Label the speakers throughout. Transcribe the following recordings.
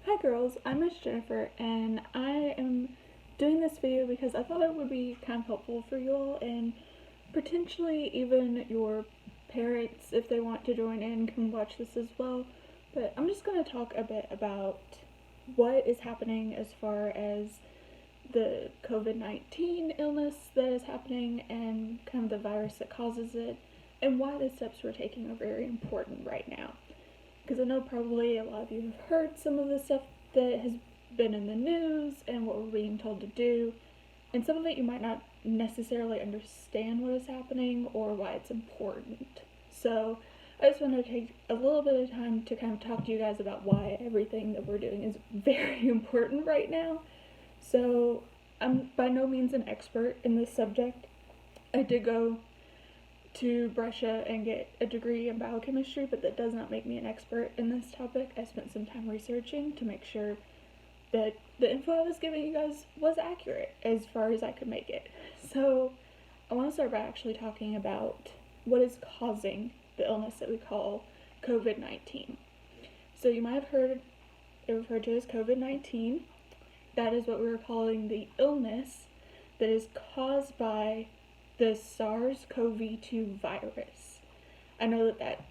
Speaker 1: Hi girls, I'm Miss Jennifer, and I am doing this video because I thought it would be kind of helpful for you all, and potentially even your parents, if they want to join in, can watch this as well. But I'm just going to talk a bit about what is happening as far as the COVID-19 illness that is happening and kind of the virus that causes it, and why the steps we're taking are very important right now. Because I know probably a lot of you have heard some of the stuff that has been in the news and what we're being told to do, and some of it you might not necessarily understand what is happening or why it's important. So I just want to take a little bit of time to kind of talk to you guys about why everything that we're doing is very important right now. So I'm by no means an expert in this subject. I did go to Brescia and get a degree in biochemistry, but that does not make me an expert in this topic. I spent some time researching to make sure that the info I was giving you guys was accurate as far as I could make it. So I want to start by actually talking about what is causing the illness that we call COVID-19. So you might have heard it referred to as COVID-19. That is what we were calling the illness that is caused by the SARS-CoV-2 virus. I know that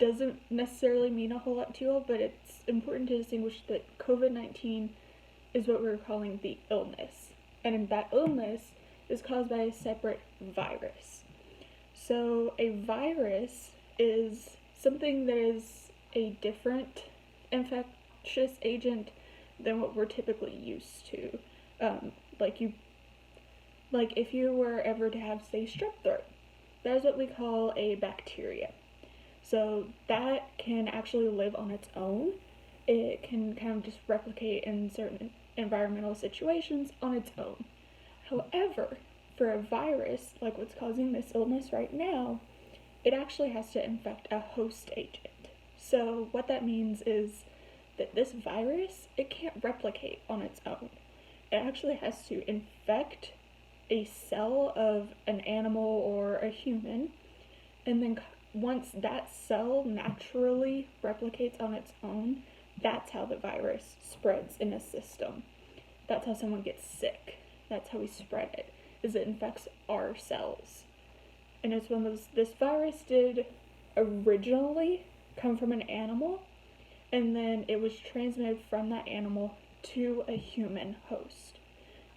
Speaker 1: doesn't necessarily mean a whole lot to you all, but it's important to distinguish that COVID-19 is what we're calling the illness. And that illness is caused by a separate virus. So a virus is something that is a different infectious agent than what we're typically used to. Like if you were ever to have, say, strep throat, that is what we call a bacteria. So that can actually live on its own. It can kind of just replicate in certain environmental situations on its own. However, for a virus, like what's causing this illness right now, it actually has to infect a host agent. So what that means is that this virus, it can't replicate on its own. It actually has to infect a cell of an animal or a human, and then once that cell naturally replicates on its own, that's how the virus spreads in a system. That's how someone gets sick. That's how we spread it, is it infects our cells. And it's one of those, this virus did originally come from an animal, and then it was transmitted from that animal to a human host.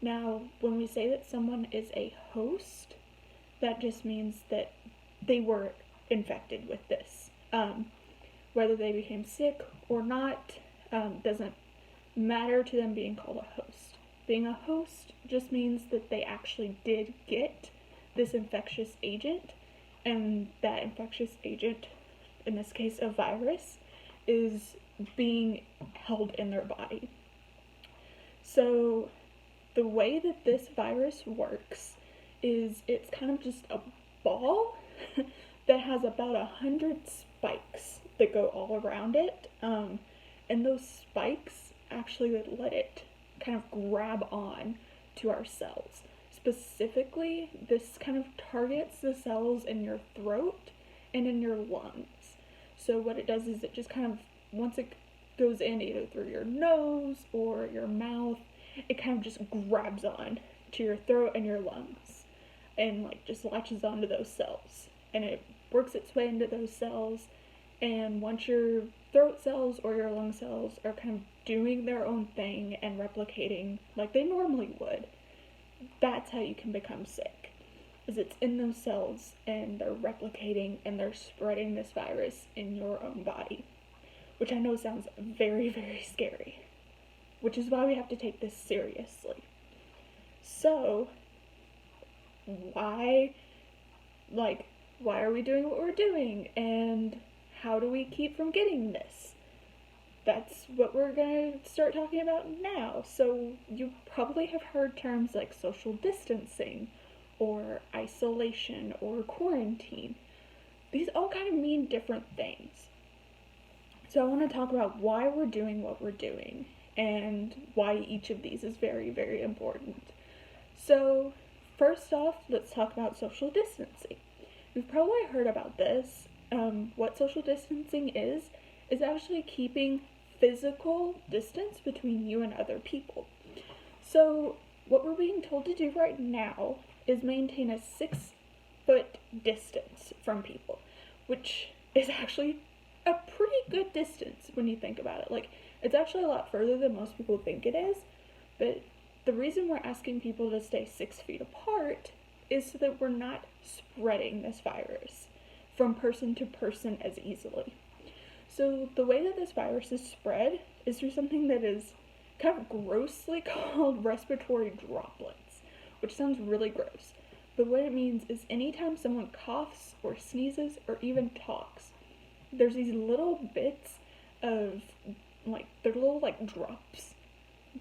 Speaker 1: Now, when we say that someone is a host, that just means that they were infected with this. Whether they became sick or not doesn't matter to them being called a host. Being a host just means that they actually did get this infectious agent, and that infectious agent, in this case a virus, is being held in their body. So the way that this virus works is it's kind of just a ball that has about 100 spikes that go all around it, and those spikes actually let it kind of grab on to our cells. Specifically, this kind of targets the cells in your throat and in your lungs. So what it does is it just kind of, once it goes in either through your nose or your mouth, it kind of just grabs on to your throat and your lungs and like just latches onto those cells, and it works its way into those cells. And once your throat cells or your lung cells are kind of doing their own thing and replicating like they normally would, that's how you can become sick, is it's in those cells and they're replicating and they're spreading this virus in your own body, which I know sounds very, very scary, which is why we have to take this seriously. So, why are we doing what we're doing, and how do we keep from getting this? That's what we're going to start talking about now. So, you probably have heard terms like social distancing, or isolation, or quarantine. These all kind of mean different things. So I want to talk about why we're doing what we're doing, and why each of these is very, very important. So, first off, let's talk about social distancing. You've probably heard about this. What social distancing is actually keeping physical distance between you and other people. So what we're being told to do right now is maintain a 6-foot distance from people, which is actually a pretty good distance when you think about it. Like, it's actually a lot further than most people think it is, but the reason we're asking people to stay 6 feet apart is so that we're not spreading this virus from person to person as easily. So the way that this virus is spread is through something that is kind of grossly called respiratory droplets, which sounds really gross. But what it means is anytime someone coughs or sneezes or even talks, there's these little bits of, like, they're little, like, drops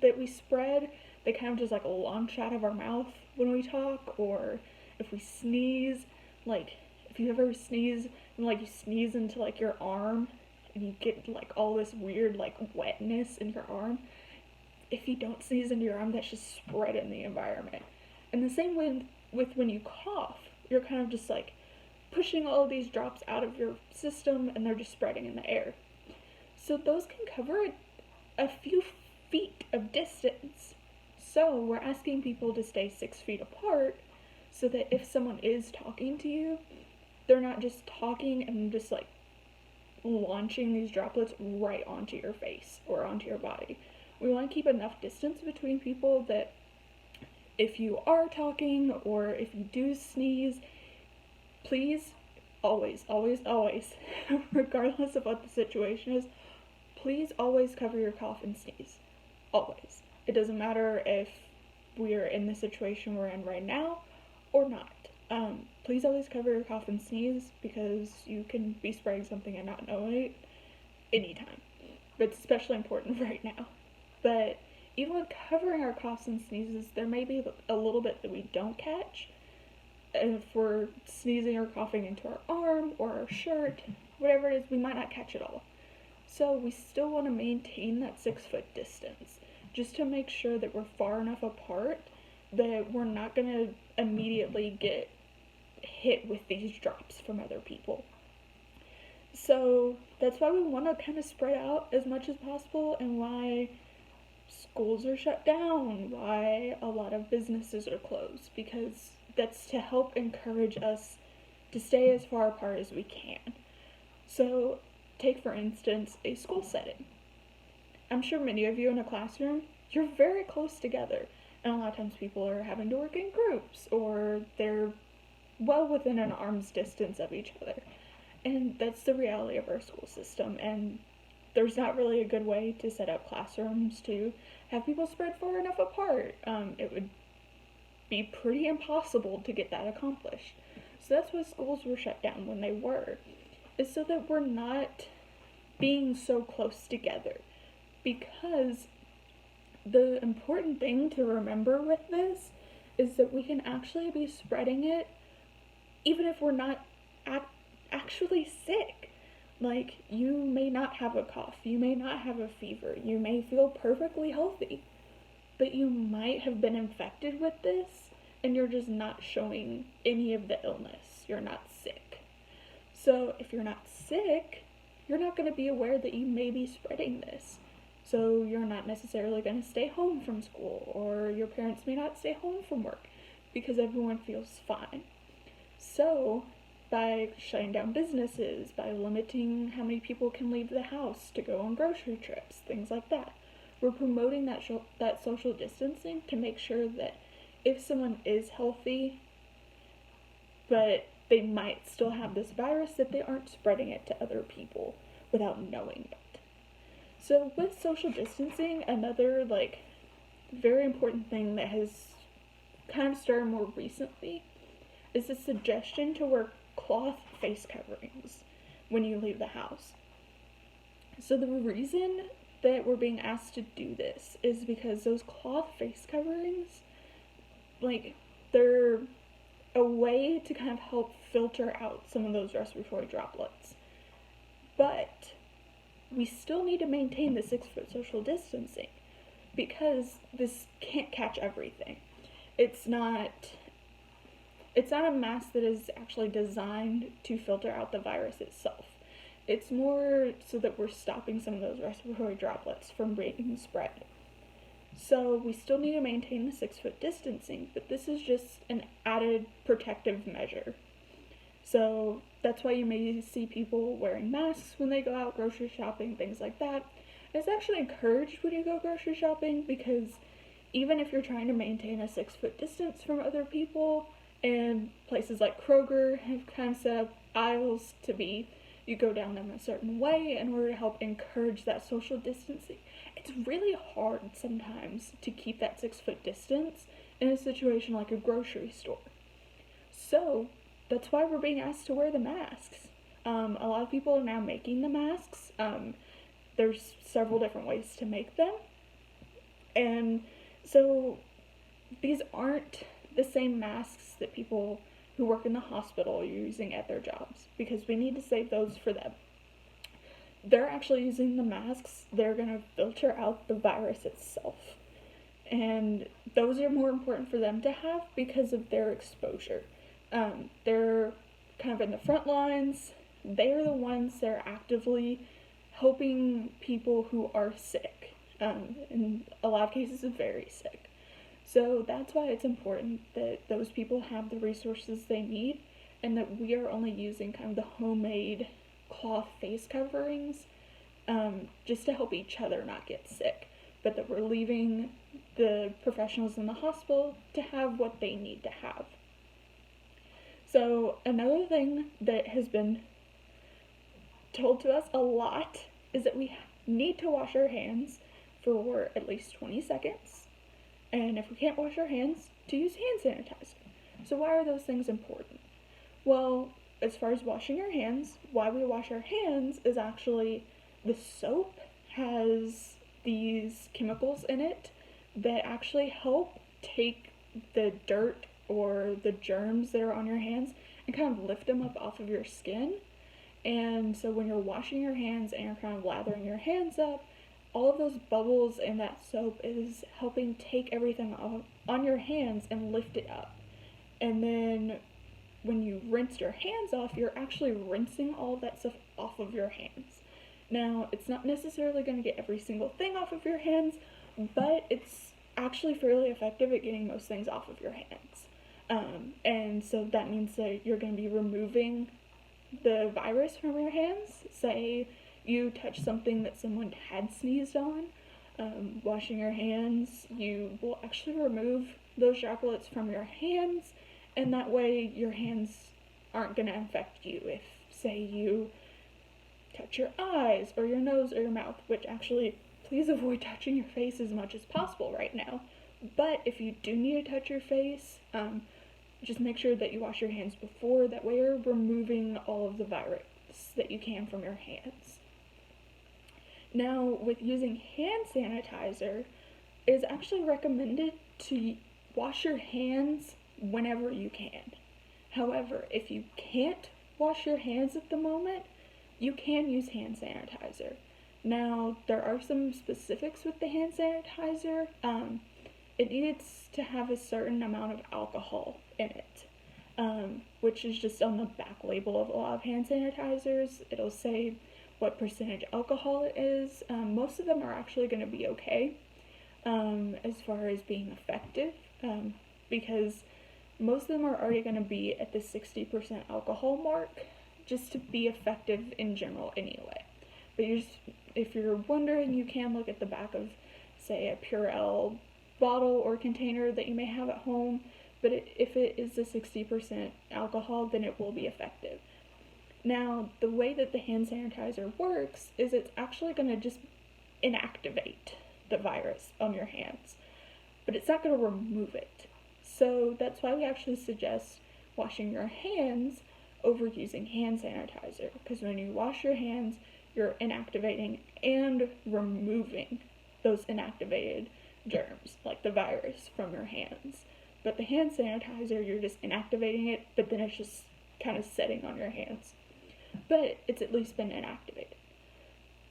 Speaker 1: that we spread. They kind of just, like, launch out of our mouth when we talk, or if we sneeze, like, if you ever sneeze, and, like, you sneeze into, like, your arm, and you get, like, all this weird, like, wetness in your arm. If you don't sneeze into your arm, that's just spread in the environment. And the same way with when you cough, you're kind of just, like, pushing all of these drops out of your system, and they're just spreading in the air. So those can cover a few feet of distance. So we're asking people to stay 6 feet apart so that if someone is talking to you, they're not just talking and just, like, launching these droplets right onto your face or onto your body. We want to keep enough distance between people that if you are talking or if you do sneeze, please, always, regardless of what the situation is, please always cover your cough and sneeze. Always. It doesn't matter if we're in the situation we're in right now or not. Please always cover your cough and sneeze, because you can be spreading something and not know it anytime. But it's especially important right now. But even with covering our coughs and sneezes, there may be a little bit that we don't catch. If we're sneezing or coughing into our arm or our shirt, whatever it is, we might not catch it all. So we still want to maintain that 6-foot distance, just to make sure that we're far enough apart that we're not going to immediately get hit with these drops from other people. So that's why we want to kind of spread out as much as possible, and why schools are shut down, why a lot of businesses are closed, because that's to help encourage us to stay as far apart as we can. So take, for instance, a school setting. I'm sure many of you in a classroom, you're very close together, and a lot of times people are having to work in groups, or they're well within an arm's distance of each other. And that's the reality of our school system, and there's not really a good way to set up classrooms to have people spread far enough apart. It would be pretty impossible to get that accomplished. So that's why schools were shut down when they were, is so that we're not being so close together. Because the important thing to remember with this is that we can actually be spreading it even if we're not actually sick. Like, you may not have a cough, you may not have a fever, you may feel perfectly healthy, but you might have been infected with this, and you're just not showing any of the illness. You're not sick. So if you're not sick, you're not going to be aware that you may be spreading this. So you're not necessarily going to stay home from school, or your parents may not stay home from work, because everyone feels fine. So by shutting down businesses, by limiting how many people can leave the house to go on grocery trips, things like that, we're promoting that social distancing to make sure that if someone is healthy, but they might still have this virus, that they aren't spreading it to other people without knowing it. So with social distancing, another, like, very important thing that has kind of started more recently is the suggestion to wear cloth face coverings when you leave the house. So the reason that we're being asked to do this is because those cloth face coverings, like, they're a way to kind of help filter out some of those respiratory droplets. But we still need to maintain the 6-foot social distancing, because this can't catch everything. It's not a mask that is actually designed to filter out the virus itself. It's more so that we're stopping some of those respiratory droplets from being spread. So we still need to maintain the 6-foot distancing, but this is just an added protective measure. So that's why you may see people wearing masks when they go out grocery shopping, things like that. It's actually encouraged when you go grocery shopping, because even if you're trying to maintain a 6-foot distance from other people, and places like Kroger have kind of set up aisles to be, you go down them a certain way in order to help encourage that social distancing. It's really hard sometimes to keep that 6-foot distance in a situation like a grocery store. So that's why we're being asked to wear the masks. A lot of people are now making the masks. There's several different ways to make them. And so these aren't the same masks that people who work in the hospital are using at their jobs, because we need to save those for them. They're actually using the masks, they're going to filter out the virus itself. And those are more important for them to have because of their exposure. They're kind of in the front lines. They're the ones that are actively helping people who are sick. In a lot of cases, very sick. So that's why it's important that those people have the resources they need, and that we are only using kind of the homemade cloth face coverings just to help each other not get sick, but that we're leaving the professionals in the hospital to have what they need to have. So another thing that has been told to us a lot is that we need to wash our hands for at least 20 seconds. And if we can't wash our hands, to use hand sanitizer. So why are those things important? Well, as far as washing our hands, why we wash our hands is actually the soap has these chemicals in it that actually help take the dirt or the germs that are on your hands and kind of lift them up off of your skin. And so when you're washing your hands and you're kind of lathering your hands up, all of those bubbles in that soap is helping take everything off on your hands and lift it up. And then when you rinse your hands off, you're actually rinsing all of that stuff off of your hands. Now, it's not necessarily going to get every single thing off of your hands, but it's actually fairly effective at getting most things off of your hands. And so that means that you're going to be removing the virus from your hands. Say you touch something that someone had sneezed on, washing your hands, you will actually remove those droplets from your hands, and that way your hands aren't going to infect you if, say, you touch your eyes or your nose or your mouth, which actually, please avoid touching your face as much as possible right now. But if you do need to touch your face, just make sure that you wash your hands before, that way you're removing all of the virus that you can from your hands. Now, with using hand sanitizer, it is actually recommended to wash your hands whenever you can. However, if you can't wash your hands at the moment, you can use hand sanitizer. Now, there are some specifics with the hand sanitizer. It needs to have a certain amount of alcohol in it, which is just on the back label of a lot of hand sanitizers. It'll say what percentage alcohol it is. Most of them are actually going to be okay as far as being effective, because most of them are already going to be at the 60% alcohol mark, just to be effective in general anyway. But if you're wondering, you can look at the back of, say, a Purell bottle or container that you may have at home, but if it is a 60% alcohol, then it will be effective. Now, the way that the hand sanitizer works is it's actually going to just inactivate the virus on your hands, but it's not going to remove it. So that's why we actually suggest washing your hands over using hand sanitizer, because when you wash your hands, you're inactivating and removing those inactivated germs, like the virus, from your hands. But the hand sanitizer, you're just inactivating it, but then it's just kind of setting on your hands. But it's at least been inactivated.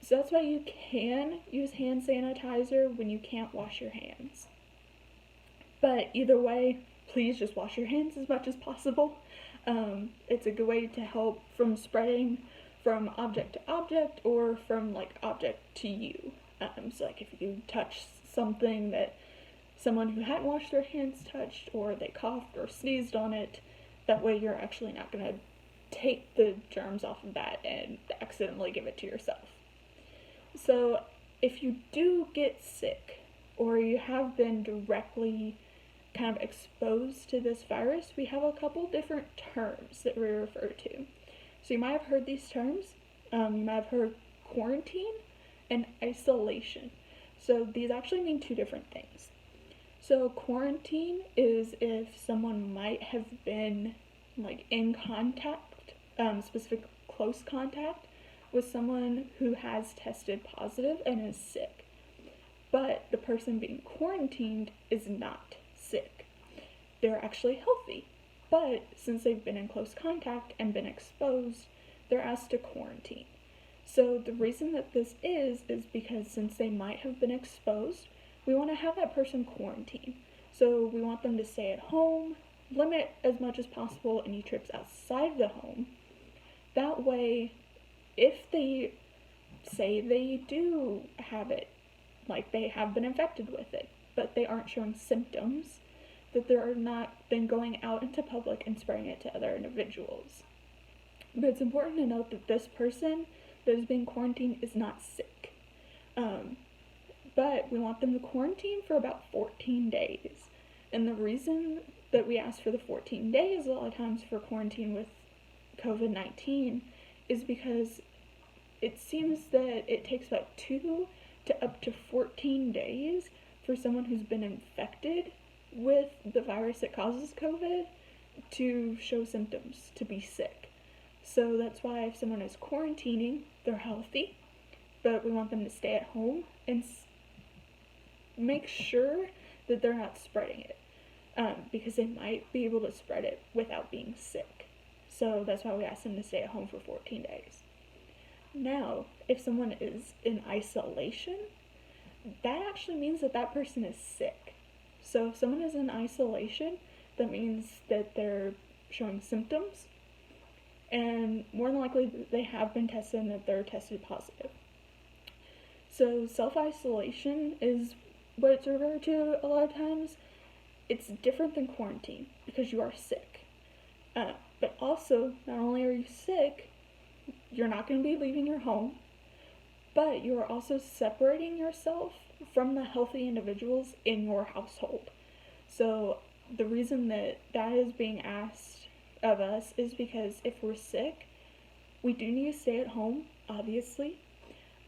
Speaker 1: So that's why you can use hand sanitizer when you can't wash your hands. But either way, please just wash your hands as much as possible. It's a good way to help from spreading from object to object or from like object to you. So like if you touch something that someone who hadn't washed their hands touched, or they coughed or sneezed on it, that way you're actually not going to take the germs off of that and accidentally give it to yourself. So if you do get sick, or you have been directly kind of exposed to this virus, we have a couple different terms that we refer to. So you might have heard these terms. You might have heard quarantine and isolation. So these actually mean two different things. So quarantine is if someone might have been like in contact, specific close contact with someone who has tested positive and is sick. But the person being quarantined is not sick. They're actually healthy. But since they've been in close contact and been exposed, they're asked to quarantine. So the reason that this is because since they might have been exposed, we want to have that person quarantine. So we want them to stay at home, limit as much as possible any trips outside the home. That way, if they say they do have it, like they have been infected with it, but they aren't showing symptoms, that they're not then going out into public and spreading it to other individuals. But it's important to note that this person that is being quarantined is not sick. But we want them to quarantine for about 14 days. And the reason that we ask for the 14 days a lot of times for quarantine with COVID-19 is because it seems that it takes about 2 to up to 14 days for someone who's been infected with the virus that causes COVID to show symptoms, to be sick. So that's why if someone is quarantining, they're healthy, but we want them to stay at home and make sure that they're not spreading it, because they might be able to spread it without being sick. So that's why we ask them to stay at home for 14 days. Now, if someone is in isolation, that actually means that that person is sick. So if someone is in isolation, that means that they're showing symptoms, and more than likely they have been tested and that they're tested positive. So self-isolation is what it's referred to a lot of times. It's different than quarantine because you are sick. But also, not only are you sick, you're not going to be leaving your home, but you are also separating yourself from the healthy individuals in your household. So the reason that that is being asked of us is because if we're sick, we do need to stay at home, obviously.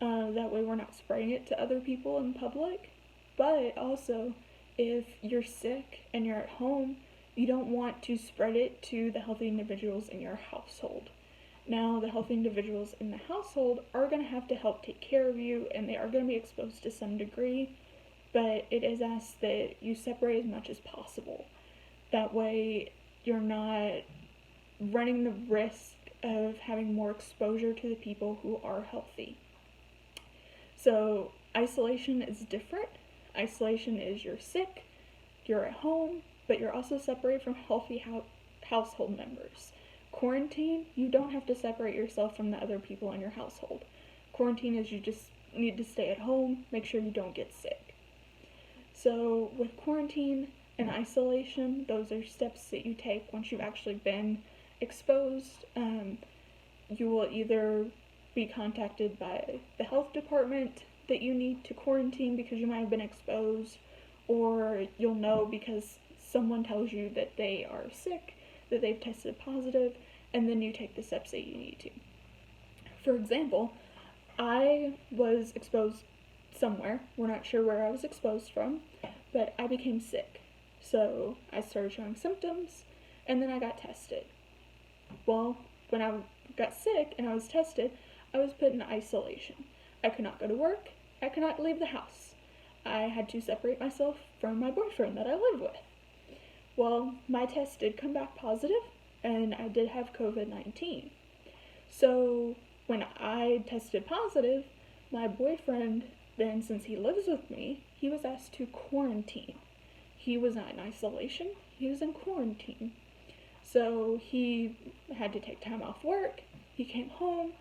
Speaker 1: That way we're not spreading it to other people in public. But also, if you're sick and you're at home, you don't want to spread it to the healthy individuals in your household. Now, the healthy individuals in the household are going to have to help take care of you, and they are going to be exposed to some degree, but it is asked that you separate as much as possible. That way, you're not running the risk of having more exposure to the people who are healthy. So, isolation is different. Isolation is you're sick, you're at home, but you're also separated from healthy household members. Quarantine, you don't have to separate yourself from the other people in your household. Quarantine is you just need to stay at home, make sure you don't get sick. So with quarantine and isolation, those are steps that you take once you've actually been exposed. You will either be contacted by the health department that you need to quarantine because you might have been exposed, or you'll know because someone tells you that they are sick, that they've tested positive, and then you take the steps that you need to. For example, I was exposed somewhere. We're not sure where I was exposed from, but I became sick. So I started showing symptoms, and then I got tested. Well, when I got sick and I was tested, I was put in isolation. I could not go to work. I could not leave the house. I had to separate myself from my boyfriend that I lived with. Well, my test did come back positive, and I did have COVID-19. So when I tested positive, my boyfriend, then since he lives with me, he was asked to quarantine. He was not in isolation, he was in quarantine. So he had to take time off work, he came home,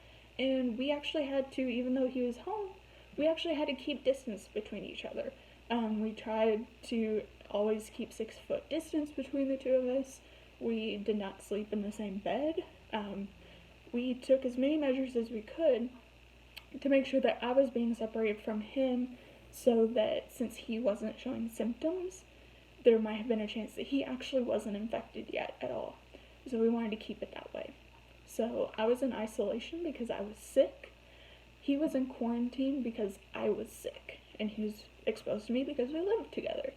Speaker 1: and we actually had to, even though he was home, we actually had to keep distance between each other. We tried to always keep 6-foot distance between the two of us. We did not sleep in the same bed. We took as many measures as we could to make sure that I was being separated from him, so that since he wasn't showing symptoms, there might have been a chance that he actually wasn't infected yet at all. So we wanted to keep it that way. So I was in isolation because I was sick. He was in quarantine because I was sick, and he was exposed to me because we lived together.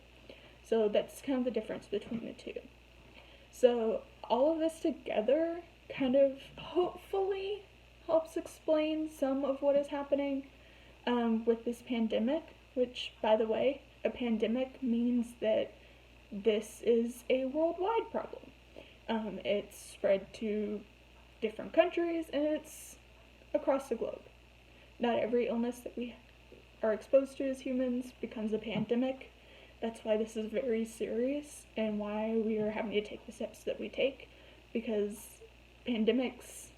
Speaker 1: So that's kind of the difference between the two. So all of this together kind of hopefully helps explain some of what is happening with this pandemic, which, by the way, a pandemic means that this is a worldwide problem. It's spread to different countries, and it's across the globe. Not every illness that we are exposed to as humans becomes a pandemic. That's why this is very serious, and why we are having to take the steps that we take, because pandemics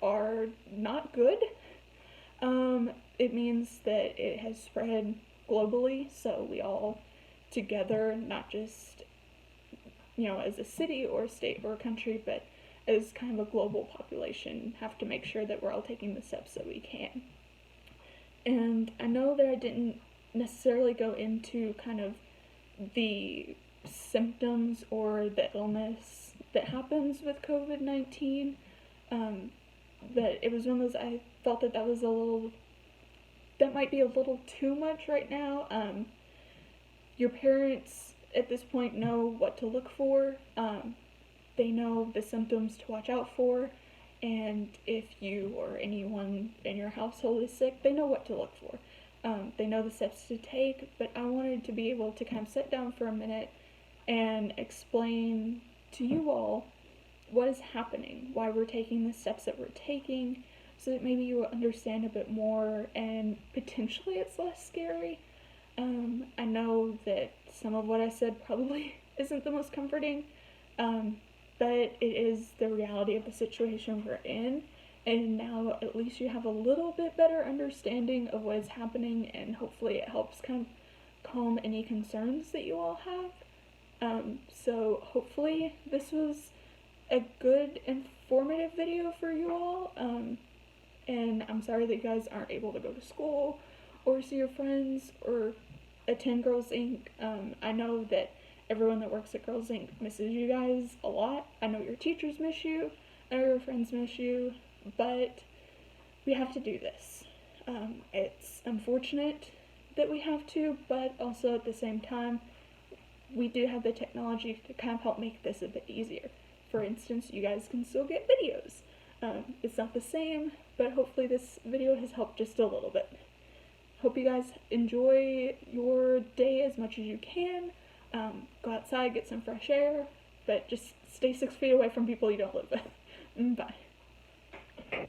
Speaker 1: are not good. It means that it has spread globally, so we all together, not just, as a city or a state or a country, but as kind of a global population, have to make sure that we're all taking the steps that we can. And I know that I didn't necessarily go into kind of the symptoms or the illness that happens with COVID-19, but it was one of those, I felt that that might be a little too much right now. Your parents at this point know what to look for. They know the symptoms to watch out for, and if you or anyone in your household is sick, they know what to look for. They know the steps to take, but I wanted to be able to kind of sit down for a minute and explain to you all what is happening, why we're taking the steps that we're taking, so that maybe you will understand a bit more, and potentially it's less scary. I know that some of what I said probably isn't the most comforting, but it is the reality of the situation we're in, and now at least you have a little bit better understanding of what is happening, and hopefully it helps kind of calm any concerns that you all have. So hopefully this was a good, informative video for you all, and I'm sorry that you guys aren't able to go to school, or see your friends, or attend Girls Inc. I know that everyone that works at Girls Inc. misses you guys a lot. I know your teachers miss you, I know your friends miss you, but we have to do this. It's unfortunate that we have to, but also at the same time, we do have the technology to kind of help make this a bit easier. For instance, you guys can still get videos. It's not the same, but hopefully this video has helped just a little bit. Hope you guys enjoy your day as much as you can. Go outside, get some fresh air, but just stay 6 feet away from people you don't live with. Bye.